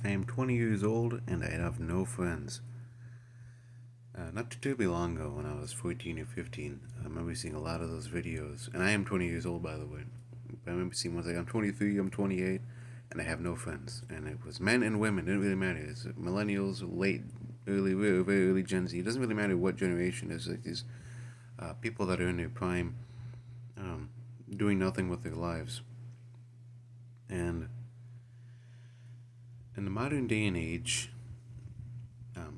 I am 20 years old and I have no friends. Not too terribly long ago, when I was 14 or 15, I remember seeing a lot of those videos. And I am 20 years old, by the way. I remember seeing ones like, I'm 23, I'm 28, and I have no friends. And it was men and women, it didn't really matter. It's millennials, late, early, very, very early Gen Z. It doesn't really matter what generation. There's like these people that are in their prime, um, doing nothing with their lives. And in the modern day and age,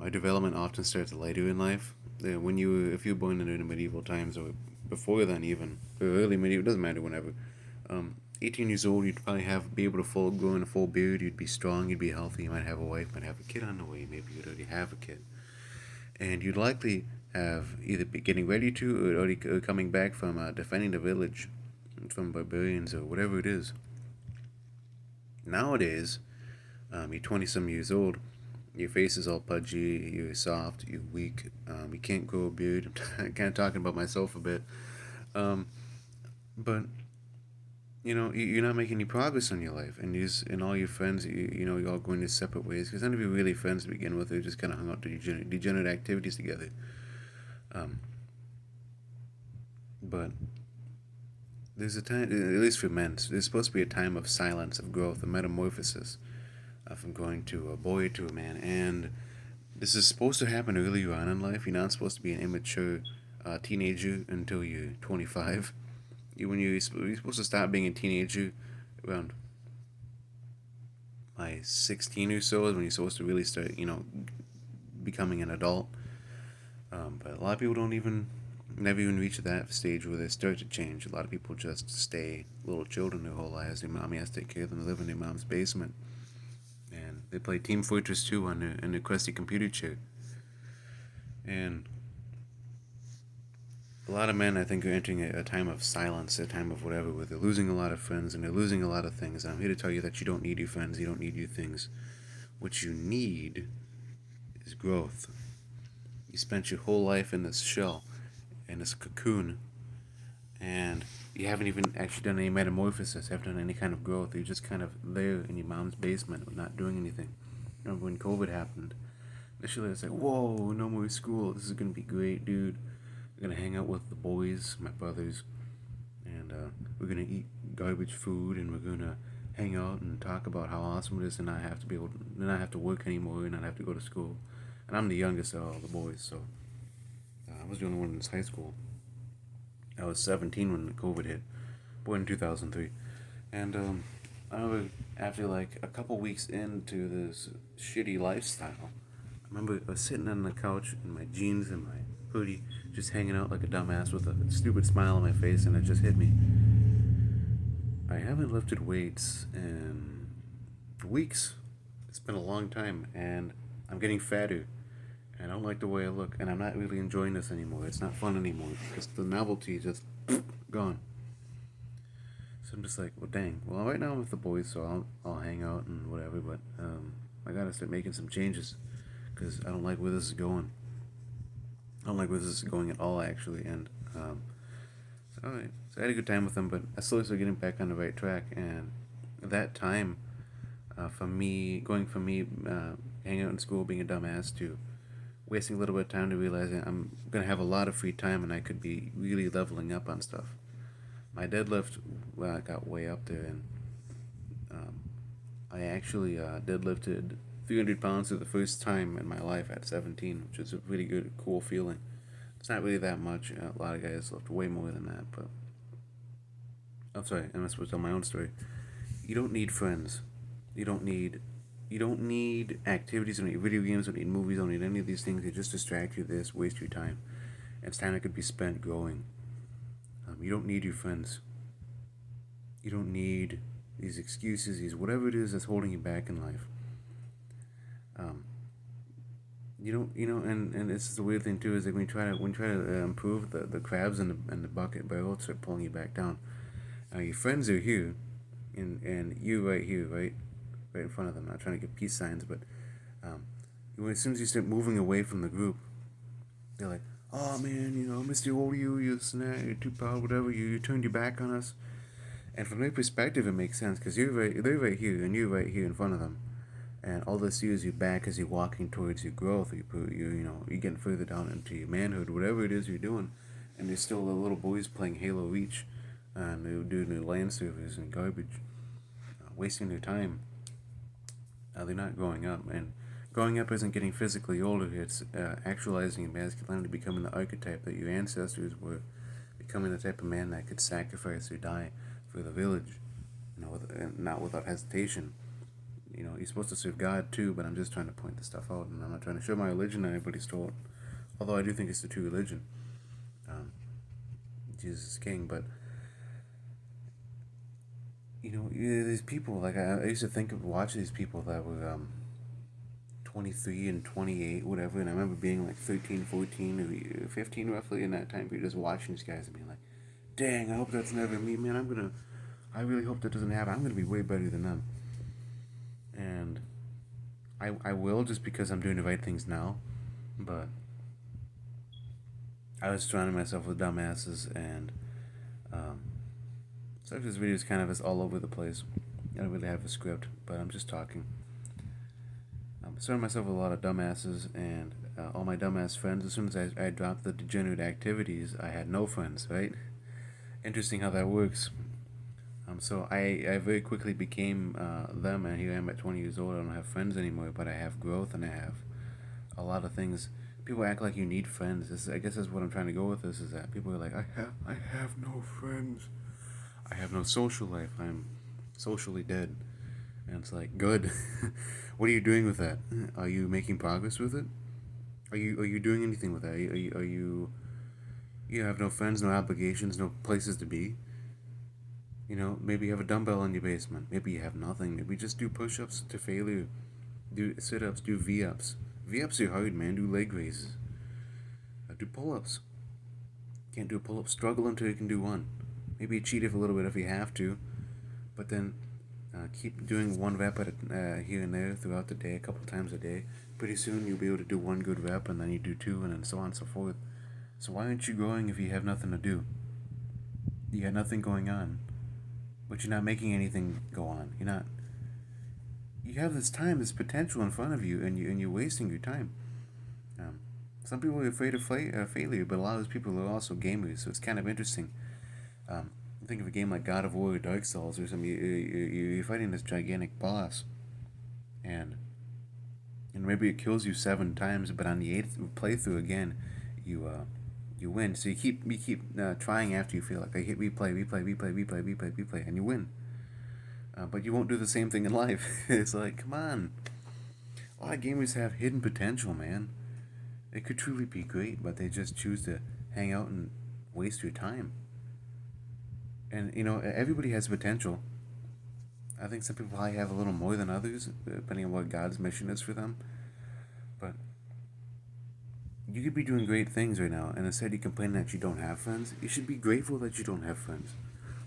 our development often starts later in life. If you were born in the medieval times or before then, even or early medieval, it doesn't matter whenever. 18 years old, you'd probably be able to grow in a full beard. You'd be strong. You'd be healthy. You might have a wife. Might have a kid on the way. Maybe you'd already have a kid, and you'd likely have either be getting ready to or already coming back from defending the village from barbarians or whatever it is. Nowadays, you're 20 some years old. Your face is all pudgy. You're soft. You're weak. You can't grow a beard. I'm kind of talking about myself a bit. Um, but you're not making any progress on your life, and all your friends, you're all going their separate ways because none of you are really friends to begin with. They just kind of hung out to degenerate activities together. Um, but there's a time, at least for men, there's supposed to be a time of silence, of growth, of metamorphosis, from going to a boy to a man, and this is supposed to happen earlier on in life. You're not supposed to be an immature teenager until you're 25. You're supposed to stop being a teenager around by 16 or so is when you're supposed to really start, becoming an adult. But a lot of people never even reach that stage where they start to change. A lot of people just stay little children their whole lives. Their mommy has to take care of them. They live in their mom's basement, and they play Team Fortress 2 in their crusty computer chair. And a lot of men, I think, are entering a time of silence, a time of whatever, where they're losing a lot of friends and they're losing a lot of things. And I'm here to tell you that you don't need your friends, you don't need your things. What you need is growth. You spent your whole life in this shell, in this cocoon, and you haven't even actually done any metamorphosis, haven't done any kind of growth. You're just kind of there in your mom's basement, not doing anything. Remember when COVID happened? Initially, it's like, whoa, no more school. This is gonna be great, dude. We're gonna hang out with the boys, my brothers, and we're gonna eat garbage food, and we're gonna hang out and talk about how awesome it is, and not have to work anymore, and not have to go to school. And I'm the youngest of all the boys, so I was the only one in this high school. I was 17 when COVID hit, born in 2003, and I remember after like a couple weeks into this shitty lifestyle, I remember I was sitting on the couch in my jeans and my hoodie, just hanging out like a dumbass with a stupid smile on my face, and it just hit me. I haven't lifted weights in weeks. It's been a long time, and I'm getting fatter. And I don't like the way I look, and I'm not really enjoying this anymore. It's not fun anymore because the novelty is just gone. So I'm just like, well, dang. Well, right now I'm with the boys, so I'll hang out and whatever. But I gotta start making some changes because I don't like where this is going. I don't like where this is going at all, actually. And so, all right. So I had a good time with them, but I slowly started getting back on the right track. And that time, from me hanging out in school, being a dumbass, to wasting a little bit of time to realizing I'm gonna have a lot of free time and I could be really leveling up on stuff. My deadlift, well, I got way up there, and um, I actually deadlifted 300 pounds for the first time in my life at 17, which is a really good, cool feeling. It's not really that much. A lot of guys lift way more than that, but I'm sorry. I'm supposed to tell my own story. You don't need friends. You don't need. You don't need activities. You don't need video games. You don't need movies. You don't need any of these things. They just distract you. They just waste your time. And it's time that could be spent growing. You don't need your friends. You don't need these excuses. These whatever it is that's holding you back in life. Um, you don't. And this is the weird thing too is like when you try to improve the crabs in the bucket barrel start pulling you back down. Your friends are here, and you right here, right in front of them. Not trying to give peace signs, but um, as soon as you start moving away from the group, they're like, "Oh man, Mr. Old you snap, you're too proud, whatever. You turned your back on us." And from their perspective, it makes sense because they're right here, and you're right here in front of them, and all they see is your back as you're walking towards your growth. You're getting further down into your manhood, whatever it is you're doing, and there's still the little boys playing Halo Reach, and they're doing their land servers and garbage, wasting their time. They're not growing up, and growing up isn't getting physically older. It's actualizing your masculinity, becoming the archetype that your ancestors were, becoming the type of man that could sacrifice or die for the village, and not without hesitation. You're supposed to serve God too, but I'm just trying to point this stuff out, and I'm not trying to show my religion. Everybody's told, although I do think it's the true religion. Um, Jesus is king, but these people, like I used to think of watching these people that were 23 and 28, whatever, and I remember being like 13, 14, or 15 roughly in that time period, just watching these guys and being like, dang, I hope that's never me, man. I really hope that doesn't happen. I'm gonna be way better than them. And I will, just because I'm doing the right things now, but I was surrounding myself with dumbasses, and um, so this video is kind of all over the place. I don't really have a script, but I'm just talking. I'm surrounding myself with a lot of dumbasses, and all my dumbass friends. As soon as I dropped the degenerate activities, I had no friends, right? Interesting how that works. So I very quickly became them, and here I am at 20 years old. I don't have friends anymore, but I have growth, and I have a lot of things. People act like you need friends. I guess that's what I'm trying to go with this, is that people are like, I have no friends. I have no social life. I'm socially dead. And it's like, good. What are you doing with that? Are you making progress with it? Are you doing anything with that? You have no friends, no obligations, no places to be? Maybe you have a dumbbell in your basement. Maybe you have nothing. Maybe just do push-ups to failure. Do sit-ups, do V-ups. V-ups are hard, man. Do leg raises. Do pull-ups. Can't do a pull-up. Struggle until you can do one. Maybe cheat it a little bit if you have to. But then keep doing one rep at here and there throughout the day, a couple times a day. Pretty soon you'll be able to do one good rep, and then you do two, and then so on and so forth. So why aren't you growing if you have nothing to do? You got nothing going on, but you're not making anything go on. You're not. You have this time, this potential in front of you, and you're wasting your time. Um, some people are afraid of failure, but a lot of those people are also gamers, so it's kind of interesting. Think of a game like God of War or Dark Souls or something. You're fighting this gigantic boss, and maybe it kills you 7 times, but on the 8th playthrough again, you win. So you keep trying after you feel like they hit replay, and you win. But you won't do the same thing in life. It's like, come on. A lot of gamers have hidden potential, man. It could truly be great, but they just choose to hang out and waste your time. And everybody has potential. I think some people probably have a little more than others, depending on what God's mission is for them. But you could be doing great things right now, and instead you complain that you don't have friends. You should be grateful that you don't have friends.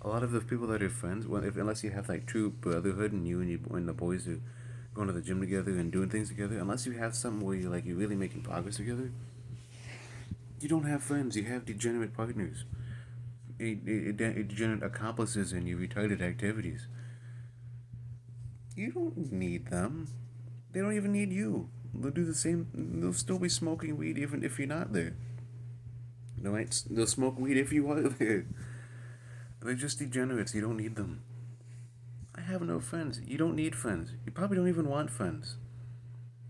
A lot of the people that are friends, well, unless you have like true brotherhood, and and the boys are going to the gym together and doing things together, unless you have something where you're really making progress together, you don't have friends. You have degenerate partners, degenerate accomplices in your retarded activities. You don't need them. They don't even need you. They'll do the same. They'll still be smoking weed even if you're not there. They'll smoke weed if you are there. They're just degenerates. You don't need them. I have no friends. You don't need friends. You probably don't even want friends.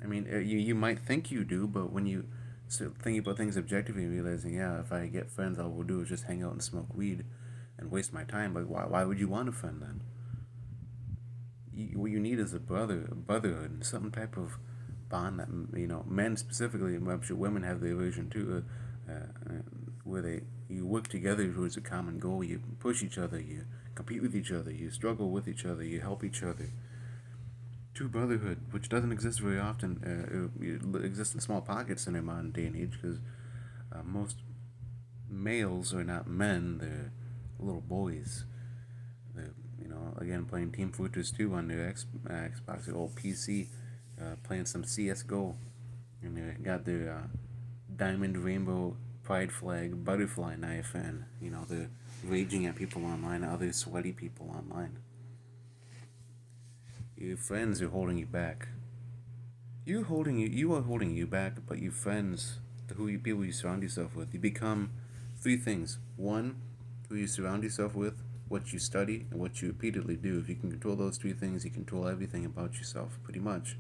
I mean, you might think you do, but when you start thinking about things objectively, realizing, yeah, if I get friends, all we'll do is just hang out and smoke weed and waste my time. But why would you want a friend then? What you need is a brotherhood, and some type of bond that men specifically. I'm sure women have the version too, where you work together towards a common goal. You push each other. You compete with each other. You struggle with each other. You help each other. True brotherhood, which doesn't exist very often, it exists in small pockets in our modern day and age, because most males are not men; they're little boys. They're again playing Team Fortress 2 on their Xbox, their old PC, playing some CS:GO, and they got their diamond, rainbow, pride flag, butterfly knife, and they're raging at people online, other sweaty people online. Your friends are holding you back. you are holding you back, but your friends, people you surround yourself with, you become three things. One, who you surround yourself with, what you study, and what you repeatedly do. If you can control those three things, you control everything about yourself, pretty much.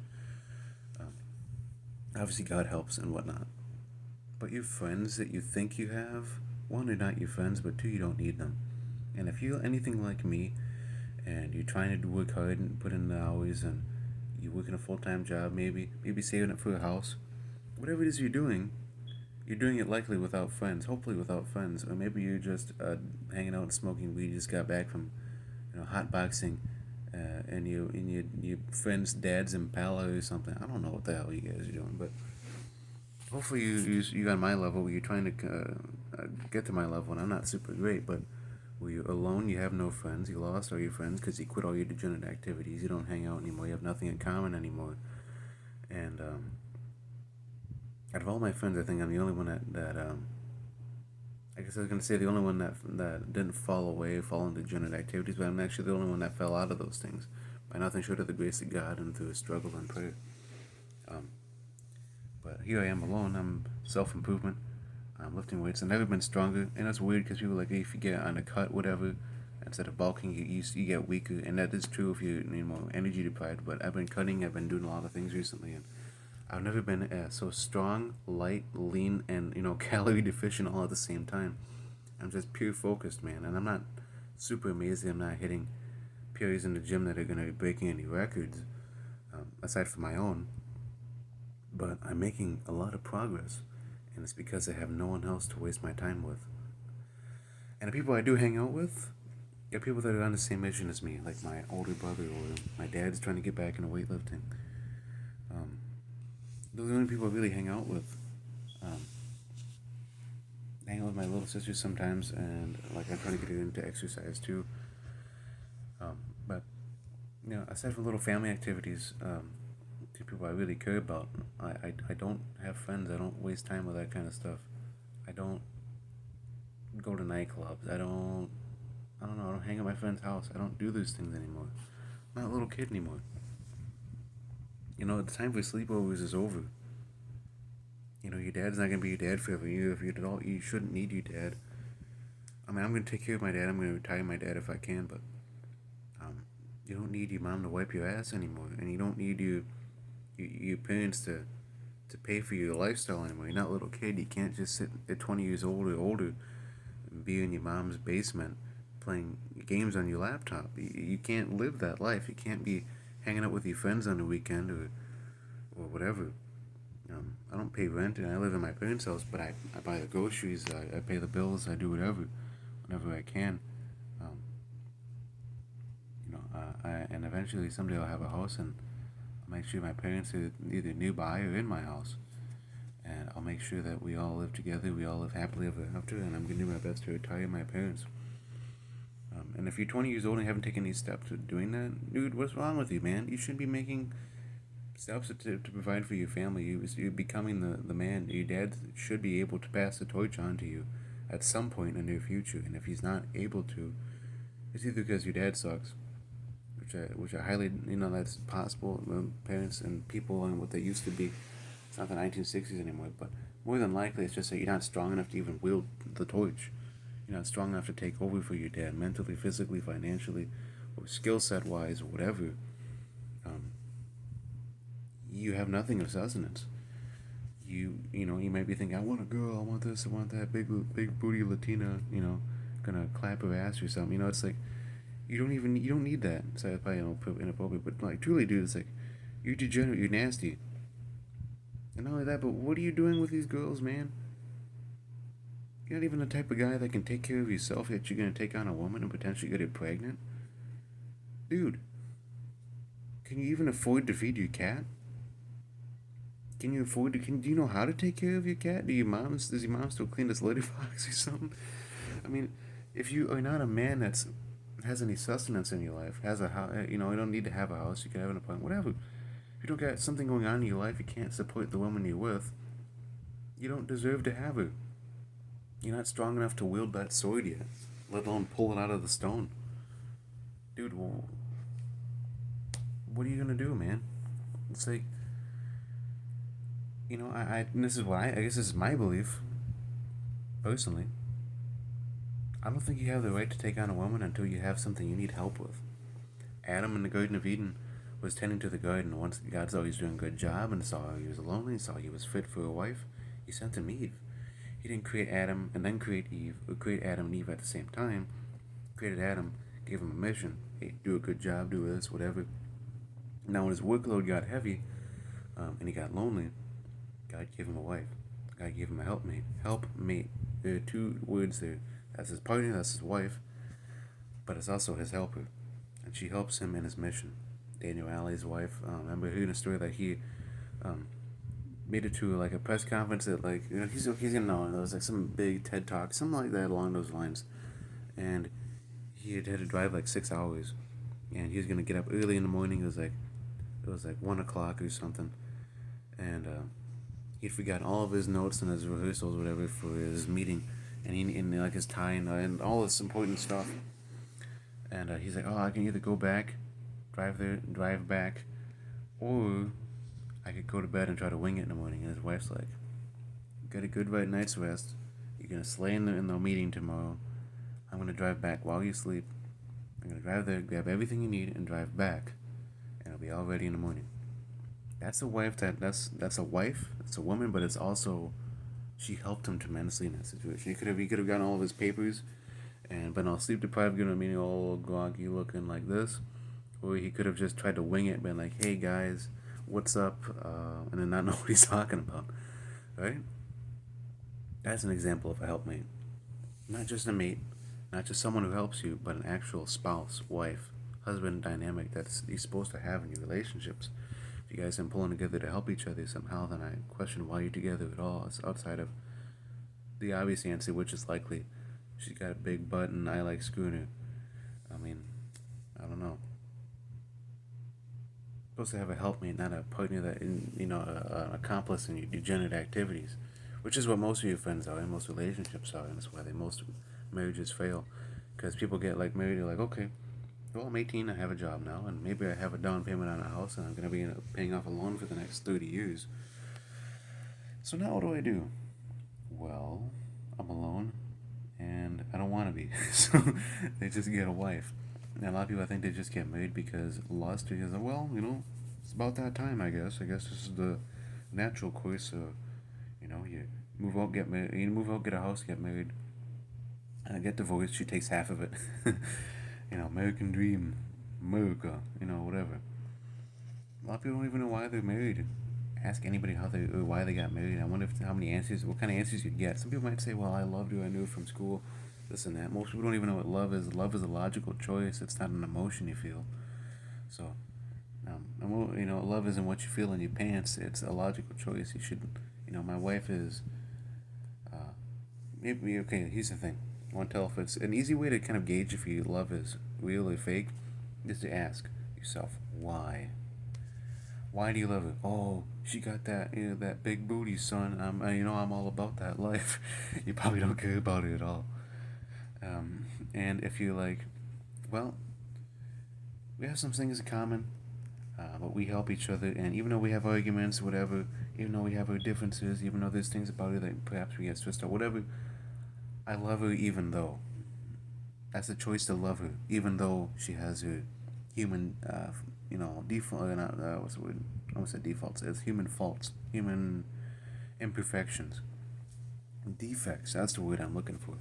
Obviously, God helps and whatnot. But your friends that you think you have, one, they're not your friends, but two, you don't need them. And if you're anything like me, and you're trying to work hard and put in the hours, and you're working a full-time job, maybe saving up for a house, whatever it is you're doing it likely without friends, hopefully without friends, or maybe you're just hanging out and smoking weed. You just got back from, hot boxing, and your friend's dad's Impala or something. I don't know what the hell you guys are doing, but hopefully you on my level. Where you're trying to get to my level, and I'm not super great, but where you're alone, you have no friends, you lost all your friends because you quit all your degenerate activities. You don't hang out anymore. You have nothing in common anymore, and out of all my friends, I think I'm the only one that I guess I was gonna say the only one that didn't fall into degenerate activities, but I'm actually the only one that fell out of those things by nothing short of the grace of God and through a struggle and prayer. Um, but here I am alone. I'm self improvement. I'm lifting weights. I've never been stronger, and that's weird because people are like, hey, if you get on a cut, whatever, instead of bulking, you get weaker, and that is true if you're more energy deprived. But I've been cutting. I've been doing a lot of things recently, and I've never been so strong, light, lean, and calorie deficient all at the same time. I'm just pure focused, man, and I'm not super amazing. I'm not hitting periods in the gym that are gonna be breaking any records, aside from my own. But I'm making a lot of progress, and it's because I have no one else to waste my time with. And the people I do hang out with are people that are on the same mission as me, like my older brother or my dad's trying to get back into weightlifting. Um, those are the only people I really hang out with. Um, hang out with my little sister sometimes, and like I try to get her into exercise too. But aside from little family activities, to people I really care about, I don't have friends. I don't waste time with that kind of stuff. I don't go to nightclubs. I don't know. I don't hang at my friend's house. I don't do those things anymore. I'm not a little kid anymore. The time for sleepovers is over. Your dad's not gonna be your dad forever. If you're an adult, you shouldn't need your dad. I mean, I'm gonna take care of my dad. I'm gonna retire my dad if I can, but um, you don't need your mom to wipe your ass anymore, and you don't need your parents to pay for your lifestyle anymore. You're not a little kid. You can't just sit at 20 years old or older and be in your mom's basement playing games on your laptop. You can't live that life. You can't be hanging out with your friends on the weekend or whatever. I don't pay rent and I live in my parents' house, but I buy the groceries, I pay the bills, I do whatever, whenever I can. Um, and eventually someday I'll have a house and I'll make sure my parents are either nearby or in my house. And I'll make sure that we all live together, we all live happily ever after, and I'm going to do my best to retire my parents. And if you're 20 years old and haven't taken any steps to doing that, dude, what's wrong with you, man? You shouldn't be making steps to provide for your family. You're becoming the man. Your dad should be able to pass the torch on to you at some point in the near future. And if he's not able to, it's either because your dad sucks, which I highly, that's possible. Parents and people and what they used to be. It's not the 1960s anymore, but more than likely it's just that you're not strong enough to even wield the torch. You're not strong enough to take over for your dad mentally, physically, financially, or skill set wise, or whatever. Um, you have nothing of sustenance. You might be thinking, I want a girl, I want this, I want that, big booty Latina, gonna clap her ass or something. It's like you don't need that. So it's probably inappropriate, but like truly, dude, it's like you're degenerate, you're nasty, and not only that, but what are you doing with these girls, man? You're not even the type of guy that can take care of yourself, yet you're gonna take on a woman and potentially get her pregnant, dude. Can you even afford to feed your cat? Can you afford to? Do you know how to take care of your cat? Does your mom still clean this litter box or something? I mean, if you are not a man that's has any sustenance in your life, has a house, you don't need to have a house. You can have an apartment, whatever. If you don't got something going on in your life, you can't support the woman you're with. You don't deserve to have her. You're not strong enough to wield that sword yet, let alone pull it out of the stone, dude. Well, what are you gonna do, man? It's like and this is what I guess this is my belief, personally. I don't think you have the right to take on a woman until you have something you need help with. Adam in the Garden of Eden was tending to the garden. Once God saw he was doing a good job and saw he was lonely, saw he was fit for a wife, he sent him Eve. He didn't create Adam and then create Eve, or create Adam and Eve at the same time. He created Adam, gave him a mission. Hey, do a good job, do this, whatever. Now, when his workload got heavy and he got lonely, God gave him a wife. God gave him a helpmate. Helpmate. There are two words there. That's his partner, that's his wife, but it's also his helper. And she helps him in his mission. Daniel Alley's wife, remember hearing a story that he um, made it to like a press conference that he's gonna know it was like some big TED talk, something like that along those lines, and he had to drive like 6 hours, and he was gonna get up early in the morning. It was like 1 o'clock or something, and he'd forgotten all of his notes and his rehearsals, whatever, for his meeting, and he and like his tie and all this important stuff, and he's like, oh, I can either go back, drive there, drive back, or I could go to bed and try to wing it in the morning. And his wife's like, get a good right night's rest. You're gonna slay in the meeting tomorrow. I'm gonna drive back while you sleep. I'm gonna drive there, grab everything you need, and drive back, and it'll be all ready in the morning. That's a wife. That's a wife. It's a woman, but it's also she helped him tremendously in that situation. He could have gotten all of his papers, and been all sleep deprived, meaning all groggy looking like this, or he could have just tried to wing it, been like, "Hey guys, what's up?" And then not know what he's talking about, right? That's an example of a helpmate. Not just a mate, not just someone who helps you, but an actual spouse, wife, husband dynamic that's you're supposed to have in your relationships. If you guys aren't pulling together to help each other somehow, then I question why you're together at all. It's outside of the obvious answer, which is likely she's got a big butt and I like Schooner. I mean, I don't know. You're supposed to have a helpmate, not a partner that, an accomplice in your degenerate activities, which is what most of your friends are, and most relationships are, and that's why most marriages fail. Because people get like married, they're like, okay, well, I'm 18, I have a job now, and maybe I have a down payment on a house, and I'm going to be paying off a loan for the next 30 years. So now what do I do? Well, I'm alone, and I don't want to be. So they just get a wife. And a lot of people, I think, they just get married because lust is, well, it's about that time, I guess. I guess this is the natural course. You move out, get married, you move out, get a house, get married, get divorced. She takes half of it. American dream, America, whatever. A lot of people don't even know why they're married. Ask anybody how they or why they got married. I wonder how many answers, what kind of answers you'd get. Some people might say, "Well, I loved her. I knew her from school, this and that." Most people don't even know what love is. Love is a logical choice. It's not an emotion you feel. So, love isn't what you feel in your pants. It's a logical choice. You should, my wife is. Maybe okay. Here's the thing. I want to tell if it's an easy way to kind of gauge if your love is real or fake, is to ask yourself why. Why do you love it? Oh, she got that big booty, son. I'm all about that life. You probably don't care about it at all. And if you're like, well, we have some things in common, but we help each other, and even though we have arguments, whatever, even though we have our differences, even though there's things about her that perhaps we get stressed out, whatever, I love her even though. That's a choice to love her, even though she has her human, default. What's the word? I almost said defaults. It's human faults, human imperfections, defects. That's the word I'm looking for.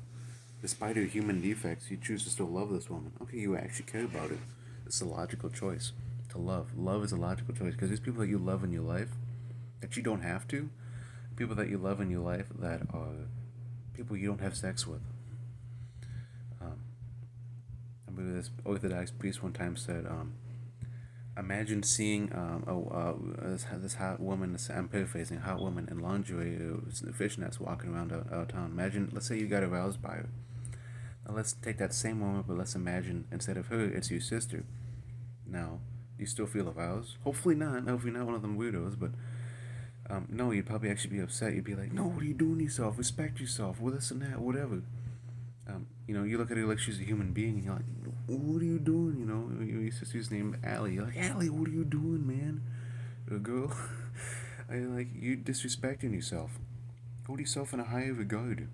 Despite her human defects, you choose to still love this woman. Okay, you actually care about her. It's a logical choice to love. Love is a logical choice because there's people that you love in your life that you don't have to. People that you love in your life that are people you don't have sex with. Um, I remember this Orthodox priest one time said, imagine seeing this hot woman, I'm paraphrasing, hot woman in lingerie, fishnets walking around town. Imagine, let's say you got aroused by her. Now let's take that same woman, but let's imagine instead of her, it's your sister. Now, do you still feel aroused? Hopefully not. Hopefully not one of them weirdos, but no, you'd probably actually be upset. You'd be like, no, what are you doing to yourself? Respect yourself. Well, this and that, whatever. You look at her like she's a human being, and you're like, what are you doing? Your sister's named Allie. You're like, Allie, what are you doing, man? A girl. You disrespecting yourself. Hold yourself in a higher regard.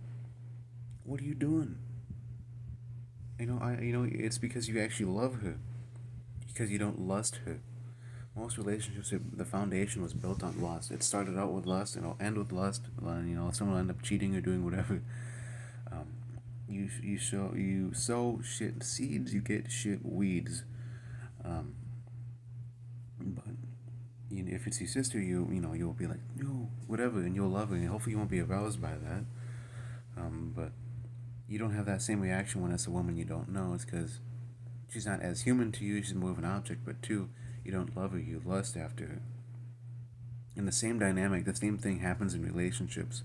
What are you doing? It's because you actually love her, because you don't lust her. Most relationships, the foundation was built on lust. It started out with lust, and it'll end with lust. And, someone will end up cheating or doing whatever. Um, you sow shit seeds, you get shit weeds. Um, but if it's your sister, you'll be like, no, whatever, and you'll love her, and hopefully you won't be aroused by that. But you don't have that same reaction when it's a woman you don't know. It's because she's not as human to you. She's more of an object. But two, you don't love her. You lust after her. And the same dynamic, the same thing happens in relationships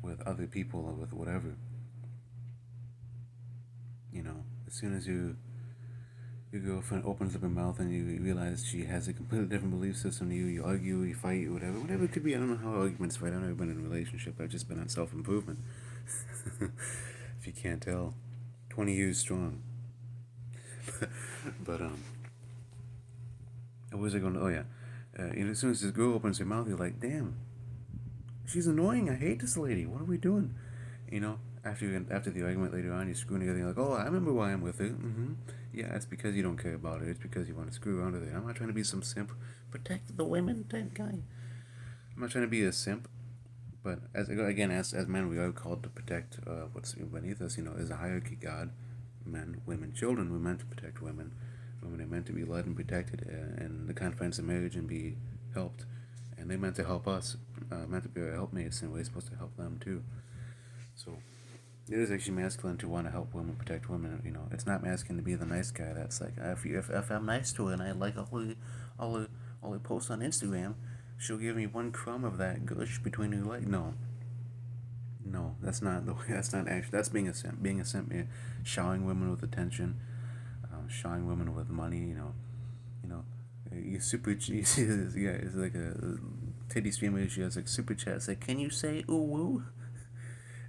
with other people or with whatever. As soon as your girlfriend opens up her mouth and you realize she has a completely different belief system to you, you argue, you fight, whatever it could be. I don't know how arguments fight. I've never been in a relationship. I've just been on self improvement. If you can't tell, 20 years strong. But what was I going to? Oh yeah, as soon as this girl opens her mouth, you're like, damn, she's annoying. I hate this lady. What are we doing? After the argument later on, you're screwing together. You're like, oh, I remember why I'm with her. Mm-hmm. Yeah, it's because you don't care about her. It's because you want to screw around with her. I'm not trying to be some simp, protect the women type guy. I'm not trying to be a simp, but as men, we are called to protect what's beneath us. Is a hierarchy. God, men, women, children. We're meant to protect women. Women are meant to be led and protected in the confines of marriage and be helped, and they're meant to help us. Meant to be our helpmates, and we're supposed to help them too. So it is actually masculine to want to help women, protect women. It's not masculine to be the nice guy. That's like if I'm nice to her and I like all her posts on Instagram, she'll give me one crumb of that gush between her legs. No, that's not the way. That's not actually. That's being a simp. Being a simp, showering women with attention, showering women with money. You see this guy. It's like a titty streamer. She has like super chat. It's like, can you say ooh woo?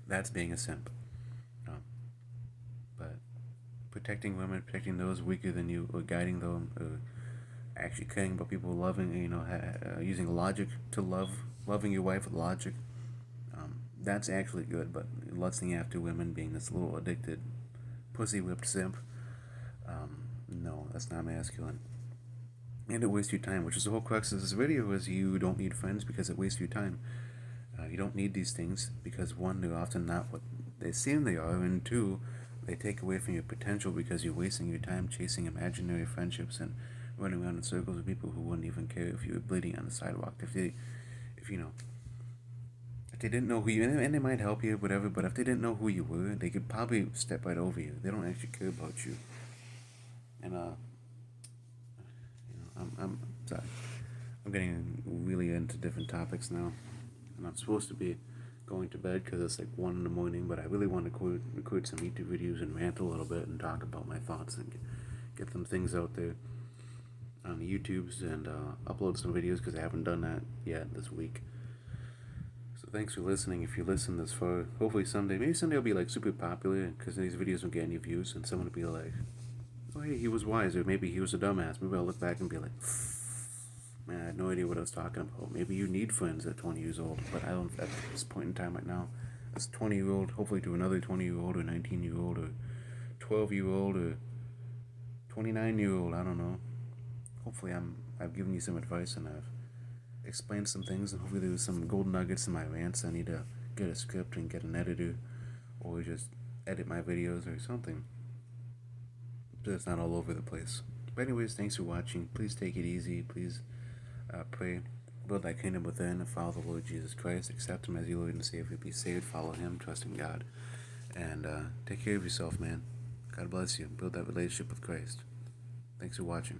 That's being a simp. But protecting women, protecting those weaker than you, or guiding them, actually caring about people, loving, using logic to loving your wife with logic. That's actually good. But lusting after women, being this little addicted, pussy whipped simp, no, that's not masculine. And it wastes your time, which is the whole crux of this video. Is you don't need friends because it wastes your time. You don't need these things because one, they're often not what they seem they are, and two, they take away from your potential because you're wasting your time chasing imaginary friendships and running around in circles with people who wouldn't even care if you were bleeding on the sidewalk. If they didn't know who you, and they might help you, whatever, but if they didn't know who you were, they could probably step right over you. They don't actually care about you. And I'm sorry. I'm getting really into different topics now. And I'm supposed to be going to bed because it's like 1 in the morning, but I really want to record some YouTube videos and rant a little bit and talk about my thoughts and get some things out there on the YouTubes and upload some videos because I haven't done that yet this week. So thanks for listening. If you listen this far, hopefully maybe someday I'll be like super popular because these videos don't get any views, and someone will be like, oh hey, he was wise, or maybe he was a dumbass. Maybe I'll look back and be like, man, I had no idea what I was talking about. Maybe you need friends at 20 years old, but I don't at this point in time right now. As a 20-year-old, hopefully to another 20-year-old or 19-year-old or 12-year-old or 29-year-old, I don't know. Hopefully I've given you some advice and I've explained some things, and hopefully there's some gold nuggets in my rants. I need to get a script and get an editor or just edit my videos or something so it's not all over the place. But anyways, thanks for watching. Please take it easy. Please pray, build thy kingdom within, and follow the Lord Jesus Christ. Accept him as your Lord and Savior. Be saved. Follow him. Trust in God. And take care of yourself, man. God bless you. Build that relationship with Christ. Thanks for watching.